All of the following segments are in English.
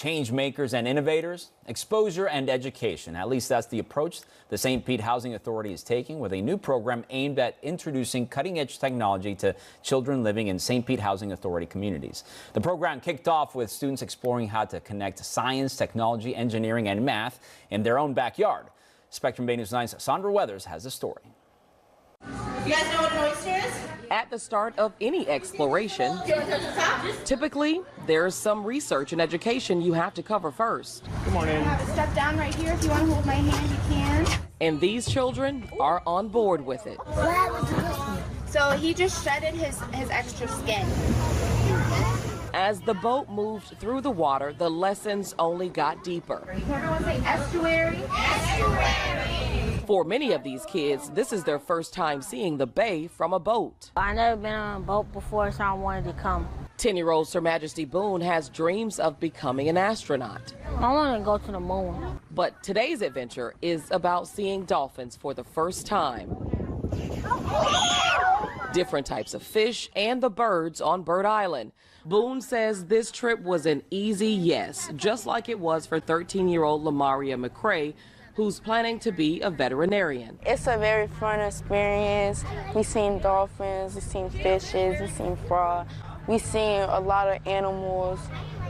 Change makers and innovators, exposure and education. At least that's the approach the St. Pete Housing Authority is taking with a new program aimed at introducing cutting-edge technology to children living in St. Pete Housing Authority communities. The program kicked off with students exploring how to connect science, technology, engineering, and math in their own backyard. Spectrum Bay News 9's Saundra Weathers has the story. You guys know what an oyster is? At the start of any exploration, typically there's some research and education you have to cover first. Good morning. I have a step down right here. If you want to hold my hand, you can. And these children are on board with it. So he just shredded his extra skin. As the boat moved through the water, the lessons only got deeper. Everyone say estuary. Estuary. For many of these kids, this is their first time seeing the bay from a boat. I've never been on a boat before, so I wanted to come. 10-year-old Sir Majesty Boone has dreams of becoming an astronaut. I want to go to the moon. But today's adventure is about seeing dolphins for the first time. Different types of fish and the birds on Bird Island. Boone says this trip was an easy yes, just like it was for 13-year-old Lamaria McCrae, who's planning to be a veterinarian. It's a very fun experience. We've seen dolphins, we've seen fishes, we've seen frogs, we've seen a lot of animals.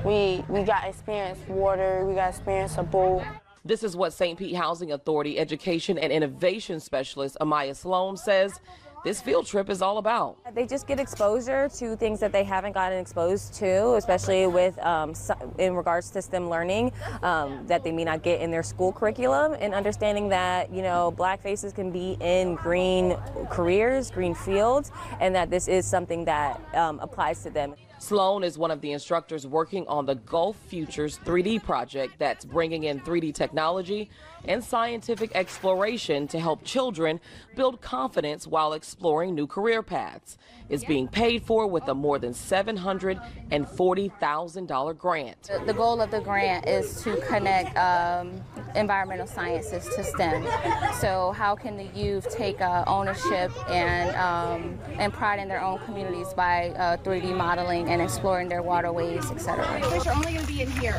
We got experience water, we got experience a boat. This is what St. Pete Housing Authority Education and Innovation Specialist Amaya Sloan says this field trip is all about. They just get exposure to things that they haven't gotten exposed to, especially with in regards to STEM learning that they may not get in their school curriculum, and understanding that, you know, black faces can be in green careers, green fields, and that this is something that applies to them. Sloan is one of the instructors working on the Gulf Futures 3D project that's bringing in 3D technology and scientific exploration to help children build confidence while exploring new career paths. It's being paid for with a more than $740,000 grant. The goal of the grant is to connect environmental sciences to STEM. So how can the youth take ownership and pride in their own communities by 3D modeling and exploring their waterways, etc. Fish are only going to be in here.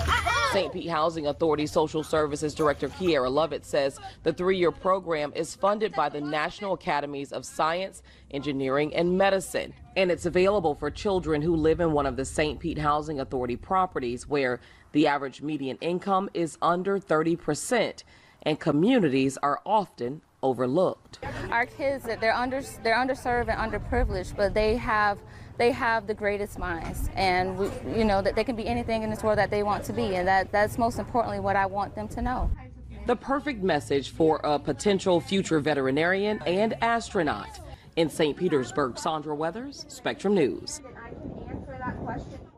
St. Pete Housing Authority Social Services Director Pier Lovett says the 3-year program is funded by the National Academies of Science, Engineering, and Medicine. And it's available for children who live in one of the St. Pete Housing Authority properties where the average median income is under 30%, and communities are often overlooked. Our kids, they're underserved and underprivileged, but they have the greatest minds, and you know that they can be anything in this world that they want to be, and that's most importantly what I want them to know. The perfect message for a potential future veterinarian and astronaut. In St. Petersburg, Saundra Weathers, Spectrum News. I can answer that question.